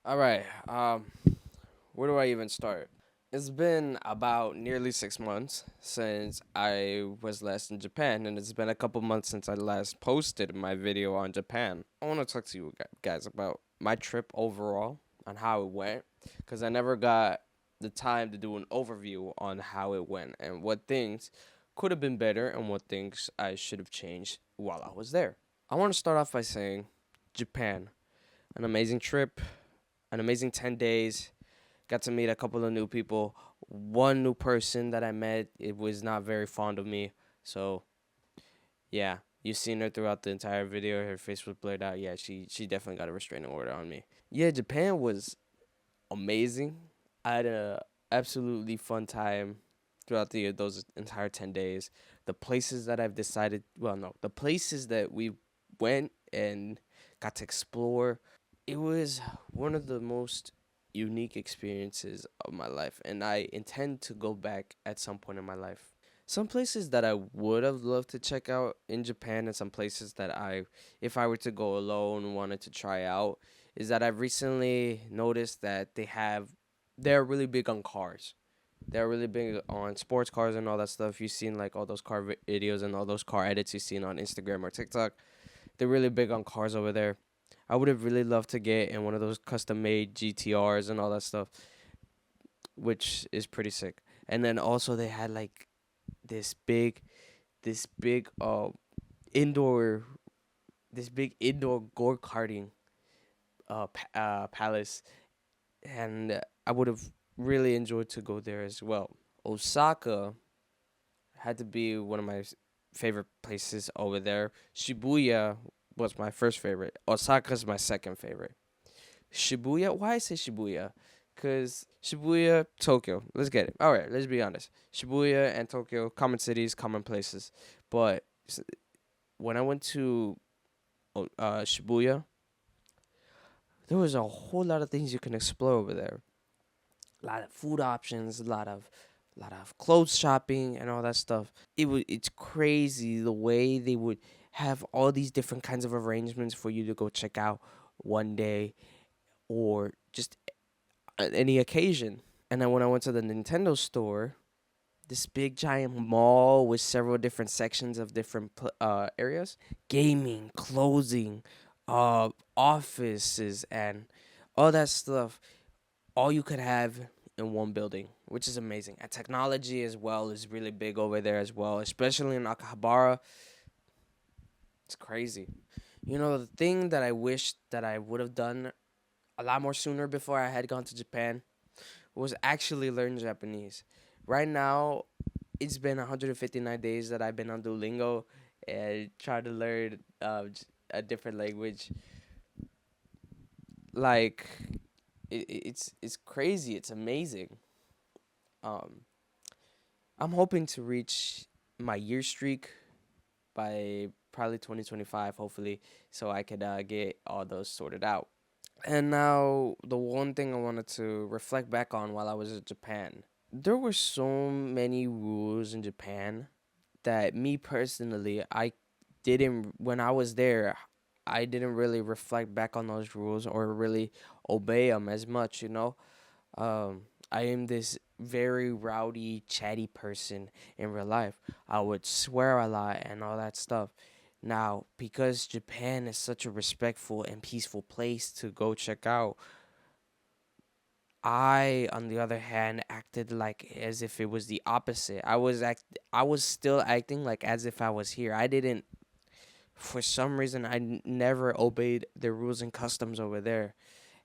All right. Where do I even start? It's been about nearly 6 months since I was last in Japan, and it's been a couple months since I last posted my video on Japan. I want to talk to you guys about my trip overall on how it went, because I never got the time to do an overview on how it went and what things could have been better and what things I should have changed while I was there. I want to start off by saying Japan, an amazing trip, an amazing 10 days. Got to meet a couple of new people. One new person that I met, it was not very fond of me. So, yeah, you've seen her throughout the entire video. Her face was blurred out. Yeah, she definitely got a restraining order on me. Yeah, Japan was amazing. I had a absolutely fun time throughout those entire 10 days. The places that I've decided, well, no, the places that we went and got to explore, it was one of the most unique experiences of my life, and I intend to go back at some point in my life. Some places that I would have loved to check out in Japan, and some places that if I were to go alone, wanted to try out, is that I've recently noticed that they're really big on cars. They're really big on sports cars and all that stuff. You've seen like all those videos and all those car edits you've seen on Instagram or TikTok. They're really big on cars over there. I would have really loved to get in one of those custom made GTRs and all that stuff, which is pretty sick. And then also they had like this big, this big indoor, this big indoor go karting palace, and I would have really enjoyed to go there as well. Osaka had to be one of my favorite places over there. Shibuya was my first favorite. Osaka's my second favorite. Shibuya. Why I say Shibuya? Cause Shibuya, Tokyo. Let's get it. All right, let's be honest. Shibuya and Tokyo, common cities, common places. But when I went to Shibuya, there was a whole lot of things you can explore over there. A lot of food options, a lot of clothes shopping and all that stuff. It's crazy the way they would have all these different kinds of arrangements for you to go check out one day or just any occasion. And then when I went to the Nintendo store, this big giant mall with several different sections of different areas, gaming, clothing, offices, and all that stuff. All you could have in one building, which is amazing. And technology as well is really big over there as well, especially in Akihabara. It's crazy. You know, the thing that I wish that I would have done a lot more sooner before I had gone to Japan was actually learn Japanese. Right now, it's been 159 days that I've been on Duolingo and trying to learn a different language. Like, it's crazy. It's amazing. Um, I'm hoping to reach my year streak by probably 2025, hopefully, so I could get all those sorted out. And now, the one thing I wanted to reflect back on while I was in Japan, there were so many rules in Japan that me personally, when I was there, I didn't really reflect back on those rules or really obey them as much, you know? I am this very rowdy, chatty person in real life. I would swear a lot and all that stuff. Now, because Japan is such a respectful and peaceful place to go check out, I, on the other hand, acted like as if it was the opposite. I was still acting like as if I was here. I didn't, for some reason, never obeyed the rules and customs over there,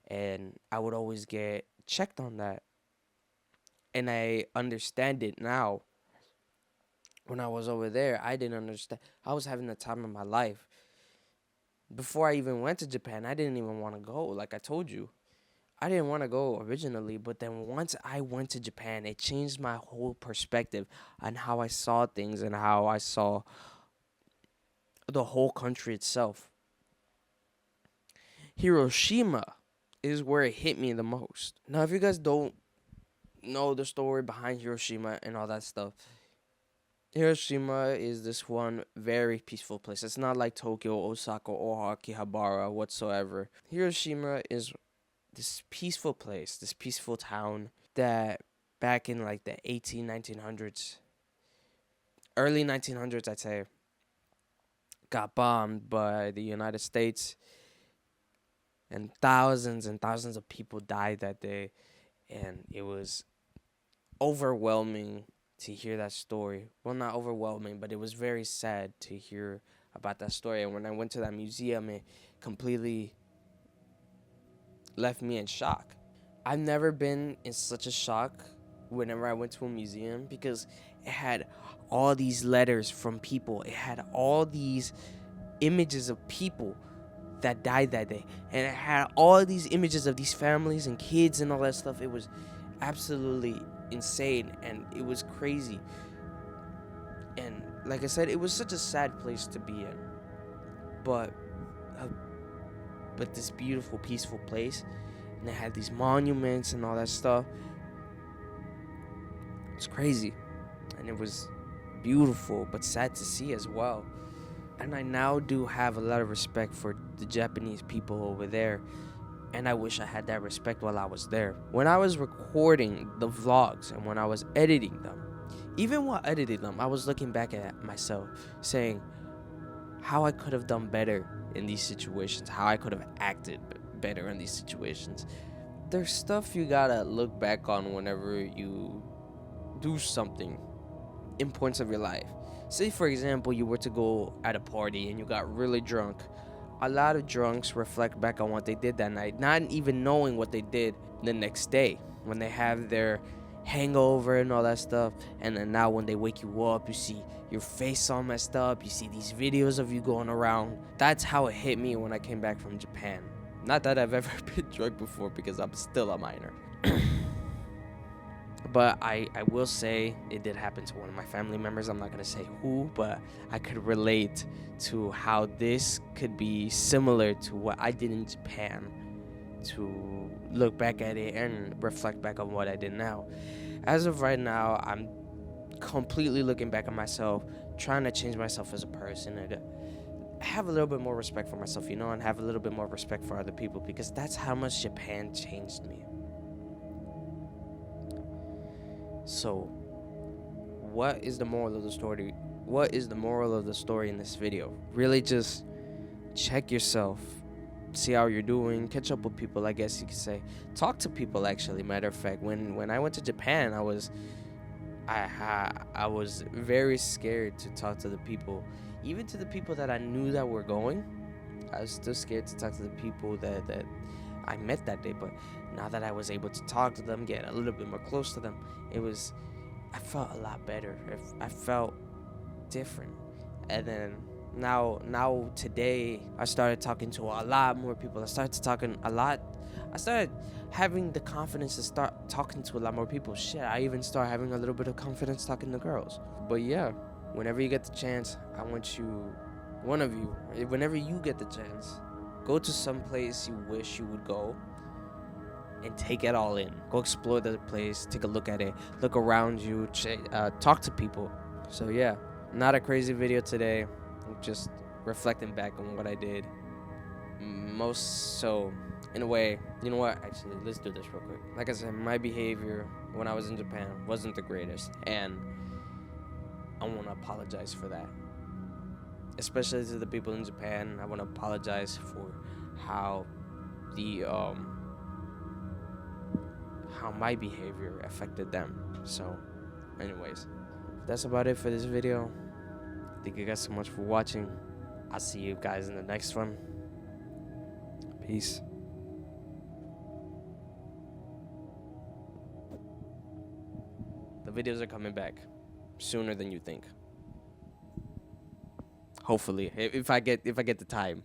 and I would always get checked on that. And I understand it now. When I was over there, I didn't understand. I was having the time of my life. Before I even went to Japan, I didn't even want to go. Like I told you, I didn't want to go originally, but then once I went to Japan, it changed my whole perspective on how I saw things and how I saw the whole country itself. Hiroshima is where it hit me the most. Now, if you guys don't know the story behind Hiroshima and all that stuff, Hiroshima is this one very peaceful place. It's not like Tokyo, Osaka, or Akihabara whatsoever. Hiroshima is this peaceful place, this peaceful town that back in like the 1900s, early 1900s, I'd say, got bombed by the United States, and thousands of people died that day. And it was overwhelming to hear that story. Well, not overwhelming, but it was very sad to hear about that story. And when I went to that museum, it completely left me in shock. I've never been in such a shock whenever I went to a museum, because it had all these letters from people. It had all these images of people that died that day. And it had all these images of these families and kids and all that stuff. It was absolutely insane, and it was crazy. And like I said, it was such a sad place to be in. But this beautiful, peaceful place. And it had these monuments and all that stuff. It's crazy. And it was beautiful, but sad to see as well. And I now do have a lot of respect for the Japanese people over there. And I wish I had that respect while I was there. When I was recording the vlogs and when I was editing them, even while editing them, I was looking back at myself, saying how I could have done better in these situations, how I could have acted better in these situations. There's stuff you gotta look back on whenever you do something in points of your life. Say, for example, you were to go at a party and you got really drunk. A lot of drunks reflect back on what they did that night, not even knowing what they did the next day when they have their hangover and all that stuff. And then now when they wake you up, you see your face all messed up. You see these videos of you going around. That's how it hit me when I came back from Japan. Not that I've ever been drunk before, because I'm still a minor. But I will say it did happen to one of my family members. I'm not going to say who, but I could relate to how this could be similar to what I did in Japan, to look back at it and reflect back on what I did now. As of right now, I'm completely looking back at myself, trying to change myself as a person and have a little bit more respect for myself, and have a little bit more respect for other people, because that's how much Japan changed me. So, what is the moral of the story? What is the moral of the story in this video? Really just check yourself, see how you're doing, catch up with people, I guess you could say. Talk to people, actually. Matter of fact, when I went to Japan, I was very scared to talk to the people. Even to the people that I knew that were going, I was still scared to talk to the people that I met that day. But now that I was able to talk to them, get a little bit more close to them, I felt a lot better. I felt different. And then now today, I started talking to a lot more people. I started having the confidence to start talking to a lot more people. Shit, I even started having a little bit of confidence talking to girls. But yeah, whenever you get the chance, I want you, one of you, whenever you get the chance, go to some place you wish you would go and take it all in. Go explore the place, take a look at it, look around you, talk to people. So yeah, not a crazy video today. I'm just reflecting back on what I did. Most so, in a way, you know what? Actually, let's do this real quick. Like I said, my behavior when I was in Japan wasn't the greatest, and I want to apologize for that. Especially to the people in Japan, I want to apologize for how my behavior affected them. So, anyways, that's about it for this video. Thank you guys so much for watching. I'll see you guys in the next one. Peace. The videos are coming back sooner than you think. Hopefully, if I get the time.